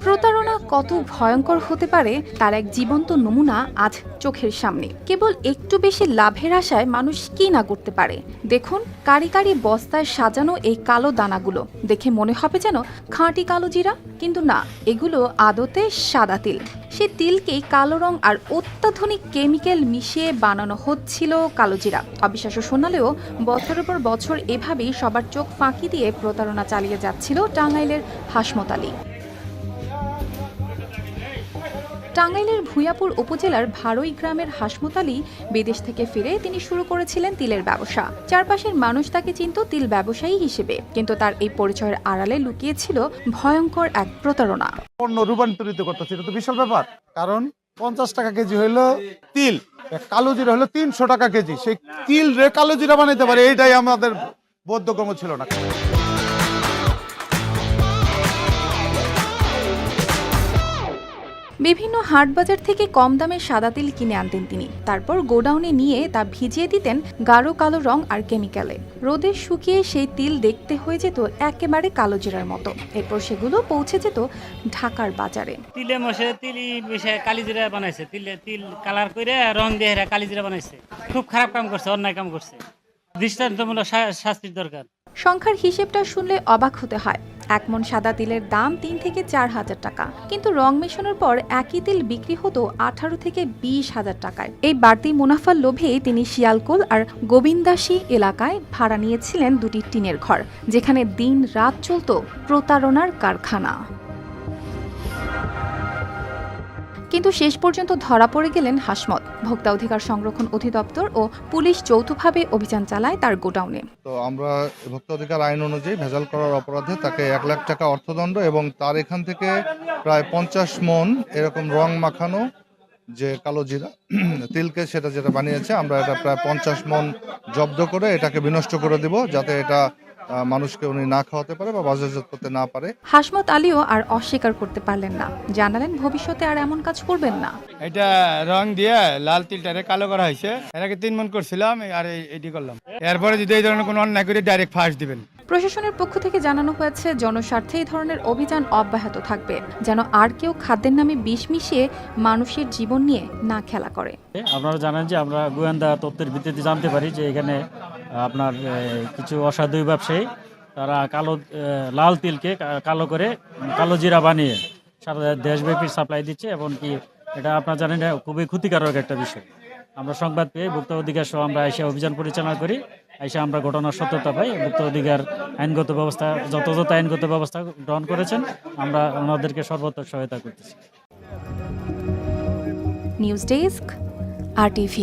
প্রতারণা কত ভয়ঙ্কর হতে পারে তার এক জীবন্ত নমুনা আজ চোখের সামনে। কেবল একটু বেশি লাভের আশায় মানুষ কি না করতে পারে। দেখুন কারি কারি বস্তায় সাজানো এই কালো দানাগুলো দেখে মনে হবে যেন খাঁটি কালো জিরা, কিন্তু না, এগুলো আদতে সাদা তিল। সে তিলকেই কালো রং আর অত্যাধুনিক কেমিক্যাল মিশিয়ে বানানো হচ্ছিল কালো জিরা। অবিশ্বাস্য শোনালেও বছরের পর বছর এভাবেই সবার চোখ ফাঁকি দিয়ে প্রতারণা চালিয়ে যাচ্ছিল টাঙ্গাইলের হাসমত আলী। টাঙ্গাইলের ভূঁইয়াপুর উপজেলার ভারই গ্রামের হাসমত আলী বিদেশ থেকে ফিরে তিনি শুরু করেছিলেন তিলের ব্যবসা। চারপাশের মানুষ তাকে চিনত তিল ব্যবসায়ী হিসেবে, কিন্তু তার এই পরিচয়ের আড়ালে লুকিয়েছিল ভয়ঙ্কর এক প্রতারণা। পণ্য রূপান্তরিত করতেছে, এটা তো বিশাল ব্যাপার। কারণ 50 টাকা কেজি হইলো তিল, কালো জিরা হলো 300 টাকা কেজি। সেই তিল রে কালো জিরা বানাইতে পারে, এইটাই আমাদের বোধগম্য ছিল না। বিভিন্ন হাট বাজার থেকে কম দামে সাদা তিল কিনে আনতেন তিনি। তারপর গোডাউনে নিয়ে তা ভিজিয়ে দিতেন গাঢ় কালো রং আর কেমিক্যালে। রোদে শুকিয়ে সেই তিল দেখতে হয়ে যেত একেবারে কালো জিরার মতো। এরপর সেগুলো পৌঁছে যেত ঢাকার বাজারে। তিলে মশে তিলি মিশে কালিজিরা বানাইছে, তিল কালার করে রং দিয়ে কালিজিরা বানাইছে। খুব খারাপ কাম করছে, অন্যায় কাম করছে। দৃষ্টান্তমূলক শাস্তির দরকার। সংখ্যার হিসেবটা শুনলে অবাক হতে হয়। 1 মণ সাদা তিলের দাম 3 থেকে 4 হাজার টাকা, কিন্তু রং মেশানোর পর একই তিল বিক্রি হতো 18 থেকে 20 হাজার টাকায়। এই বাড়তি মুনাফার লোভে তিনি শিয়ালকোল আর গোবিন্দাসী এলাকায় ভাড়া নিয়েছিলেন 2টি টিনের ঘর, যেখানে দিন রাত চলত প্রতারণার কারখানা। কিন্তু শেষ পর্যন্ত ধরা পড়ে গেলেন হাসমত। ভোক্তা অধিকার সংরক্ষণ অধিদপ্তর ও পুলিশ যৌথভাবে অভিযান চালায় তার গোডাউনে। তো আমরা ভোক্তা অধিকার আইন অনুযায়ী ভেজাল করার অপরাধে তাকে 1 লাখ টাকা অর্থদণ্ড এবং তার এখান থেকে প্রায় 50 মণ এরকম রং মাখানো যে কালো জিরা তিলকে সেটা যেটা বানিয়েছে, আমরা এটা প্রায় 50 মণ জব্দ করে এটাকে বিনষ্ট করে দিব, যাতে এটা মানুষকে উনি না খাওয়াতে পারে বা বাজারজাত করতে না পারে। হাসমত আলীও আর অস্বীকার করতে পারলেন না, জানালেন ভবিষ্যতে আর এমন কাজ করবেন না। এটা রং দিয়ে লাল তিলটারে কালো করা হয়েছে, এটাকে 3 মণ করছিলাম আর এটি করলাম। এরপরে যদি এই ধরনের কোনো অন্যায় করে ডাইরেক্ট ফাঁস দিবেন। প্রশাসনের পক্ষ থেকে জানানো হয়েছে জনস্বার্থে এই ধরনের অভিযান অব্যাহত থাকবে, যেন আর কেউ খাদ্যের নামে বিষ মিশিয়ে মানুষের জীবন নিয়ে না খেলা করে। আপনারা জানেন যে আমরা গোয়েন্দা তথ্যের ভিত্তিতে জানতে পারি যে এখানে আপনার কিছু অসাধু ব্যবসায়ী তারা লাল তিলকে কালো করে কালো জিরা বানিয়ে সারা দেশব্যাপী সাপ্লাই দিচ্ছে, এবং কি এটা আপনারা জানেন খুবই ক্ষতিকারক একটা বিষয়। আমরা সংবাদ পেয়ে ভোক্তা অধিকার সহ আমরা এসে অভিযান পরিচালনা করি। এসে আমরা ঘটনার সত্যতা পাই। ভোক্তা অধিকার আইনগত ব্যবস্থা যথাযথ আইনগত ব্যবস্থা গ্রহণ করেছেন, আমরা ওনাদেরকে সর্বোত্তম সহায়তা করতেছি। News desk, RTV।